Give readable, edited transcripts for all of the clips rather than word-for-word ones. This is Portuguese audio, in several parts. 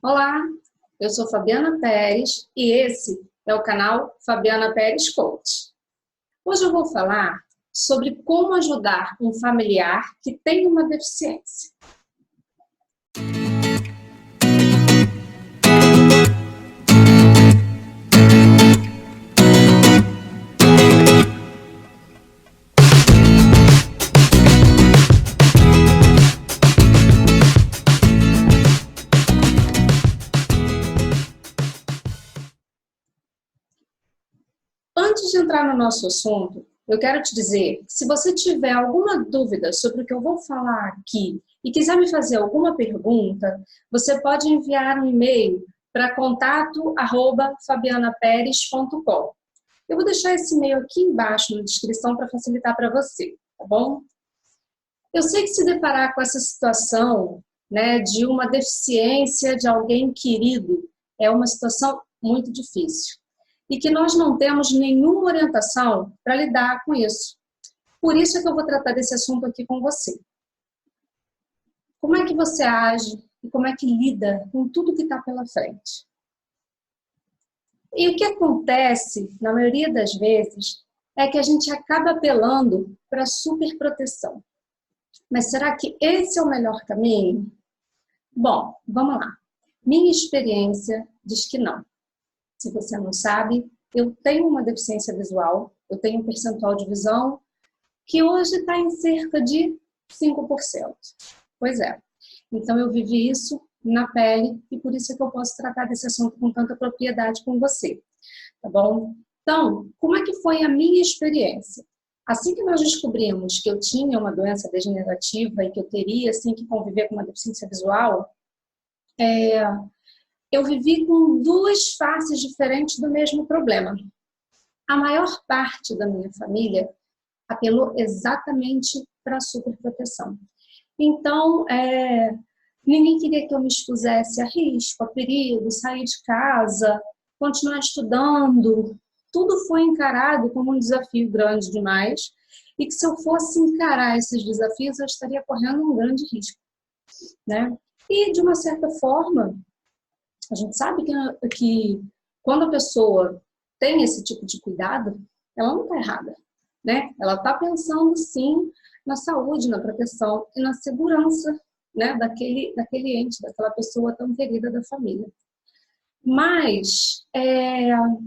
Olá, eu sou Fabiana Pérez e esse é o canal Fabiana Pérez Coach. Hoje eu vou falar sobre como ajudar um familiar que tem uma deficiência. Antes de entrar no nosso assunto, eu quero te dizer que se você tiver alguma dúvida sobre o que eu vou falar aqui e quiser me fazer alguma pergunta, você pode enviar um e-mail para contato@fabianaperez.com. Eu vou deixar esse e-mail aqui embaixo na descrição para facilitar para você, tá bom? Eu sei que se deparar com essa situação, né, de uma deficiência de alguém querido, é uma situação muito difícil. E que nós não temos nenhuma orientação para lidar com isso. Por isso é que eu vou tratar desse assunto aqui com você. Como é que você age e como é que lida com tudo que está pela frente? E o que acontece, na maioria das vezes, é que a gente acaba apelando para a superproteção. Mas será que esse é o melhor caminho? Bom, vamos lá. Minha experiência diz que não. Se você não sabe, eu tenho uma deficiência visual, eu tenho um percentual de visão que hoje está em cerca de 5%. Pois é. Então eu vivi isso na pele e por isso é que eu posso tratar desse assunto com tanta propriedade com você, tá bom? Então, como é que foi a minha experiência? Assim que nós descobrimos que eu tinha uma doença degenerativa e que eu teria, assim, que conviver com uma deficiência visual, eu vivi com duas faces diferentes do mesmo problema. A maior parte da minha família apelou exatamente para a superproteção. Então, ninguém queria que eu me expusesse a risco, a perigo, sair de casa, continuar estudando. Tudo foi encarado como um desafio grande demais e que se eu fosse encarar esses desafios, eu estaria correndo um grande risco, né? E, de uma certa forma, a gente sabe que quando a pessoa tem esse tipo de cuidado, ela não está errada, né? Ela está pensando, sim, na saúde, na proteção e na segurança, né, daquele ente, daquela pessoa tão querida da família. Mas, o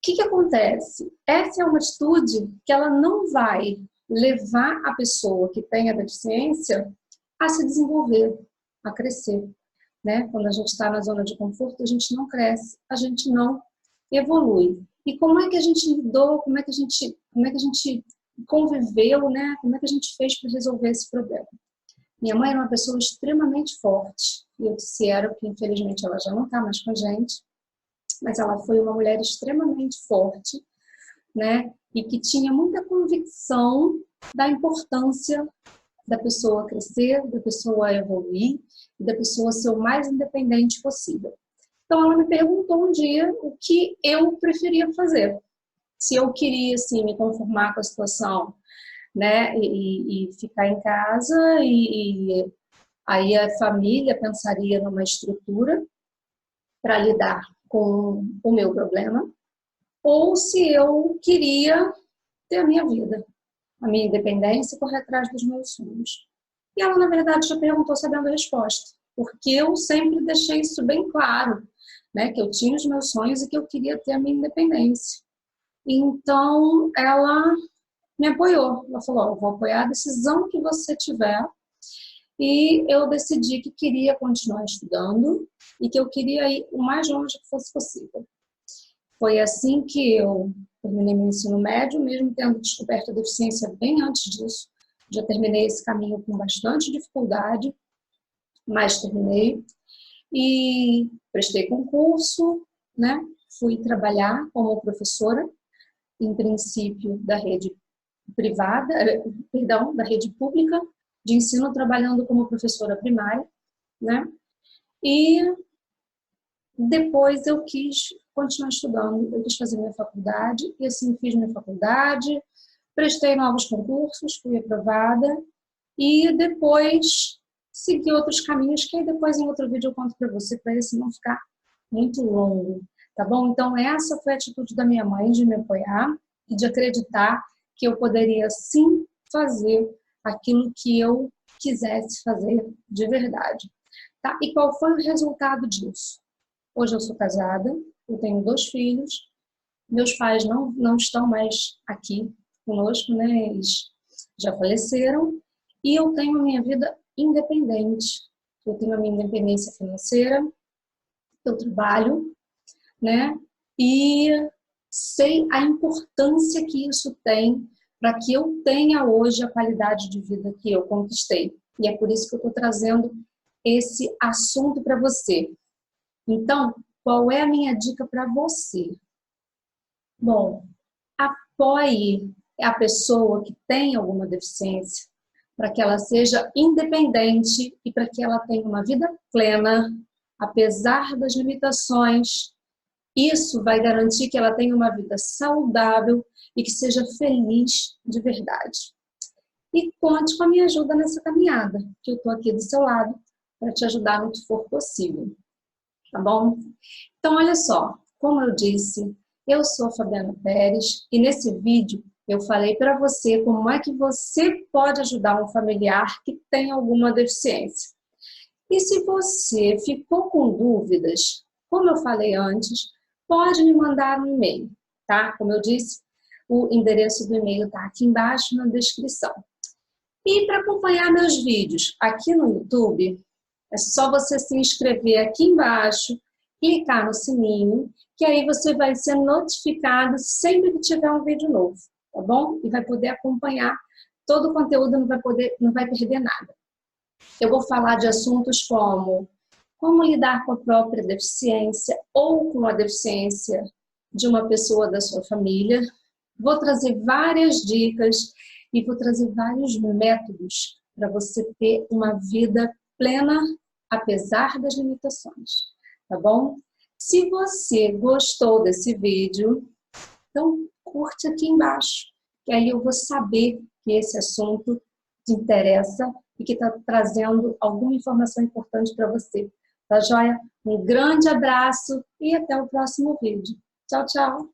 que acontece? Essa é uma atitude que ela não vai levar a pessoa que tem a deficiência a se desenvolver, a crescer. Né? Quando a gente está na zona de conforto, a gente não cresce, a gente não evolui. E como é que a gente lidou, como é que a gente conviveu, né? Como é que a gente fez para resolver esse problema? Minha mãe era uma pessoa extremamente forte, e eu disse era, porque infelizmente ela já não está mais com a gente, mas ela foi uma mulher extremamente forte, né? E que tinha muita convicção da importância da pessoa crescer, da pessoa evoluir, da pessoa ser o mais independente possível. Então ela me perguntou um dia o que eu preferia fazer. Se eu queria, assim, me conformar com a situação, né, e ficar em casa, e aí a família pensaria numa estrutura para lidar com o meu problema, ou se eu queria ter a minha vida, a minha independência e correr atrás dos meus sonhos. E ela, na verdade, já perguntou sabendo a resposta, porque eu sempre deixei isso bem claro, né, que eu tinha os meus sonhos e que eu queria ter a minha independência. Então, ela me apoiou. Ela falou, eu vou apoiar a decisão que você tiver. E eu decidi que queria continuar estudando e que eu queria ir o mais longe que fosse possível. Foi assim que eu terminei meu ensino médio, mesmo tendo descoberto a deficiência bem antes disso. Já terminei esse caminho com bastante dificuldade, mas terminei. E prestei concurso, né? Fui trabalhar como professora, em princípio da rede privada, perdão, da rede pública de ensino, trabalhando como professora primária, né? E depois eu quis continuar estudando, eu quis fazer minha faculdade, e assim fiz minha faculdade, prestei novos concursos, fui aprovada, e depois, seguir outros caminhos, que aí depois em outro vídeo eu conto para você, para esse não ficar muito longo, tá bom? Então essa foi a atitude da minha mãe, de me apoiar e de acreditar que eu poderia sim fazer aquilo que eu quisesse fazer de verdade, tá? E qual foi o resultado disso? Hoje eu sou casada, eu tenho 2 filhos, meus pais não estão mais aqui conosco, né? Eles já faleceram, e eu tenho a minha vida independente. Eu tenho a minha independência financeira, eu trabalho, né? E sei a importância que isso tem para que eu tenha hoje a qualidade de vida que eu conquistei. E é por isso que eu estou trazendo esse assunto para você. Então, qual é a minha dica para você? Bom, apoie a pessoa que tem alguma deficiência para que ela seja independente e para que ela tenha uma vida plena, apesar das limitações. Isso vai garantir que ela tenha uma vida saudável e que seja feliz de verdade. E conte com a minha ajuda nessa caminhada, que eu estou aqui do seu lado para te ajudar no que for possível, tá bom? Então, olha só, como eu disse, eu sou a Fabiana Pérez e nesse vídeo eu falei para você como é que você pode ajudar um familiar que tem alguma deficiência. E se você ficou com dúvidas, como eu falei antes, pode me mandar um e-mail, tá? Como eu disse, o endereço do e-mail está aqui embaixo na descrição. E para acompanhar meus vídeos aqui no YouTube, é só você se inscrever aqui embaixo, clicar no sininho, que aí você vai ser notificado sempre que tiver um vídeo novo, tá bom? E vai poder acompanhar todo o conteúdo, não vai perder nada. Eu vou falar de assuntos como lidar com a própria deficiência ou com a deficiência de uma pessoa da sua família. Vou trazer várias dicas e vou trazer vários métodos para você ter uma vida plena, apesar das limitações, tá bom? Se você gostou desse vídeo, então curte aqui embaixo, que aí eu vou saber que esse assunto te interessa e que está trazendo alguma informação importante para você. Tá joia? Um grande abraço e até o próximo vídeo. Tchau, tchau!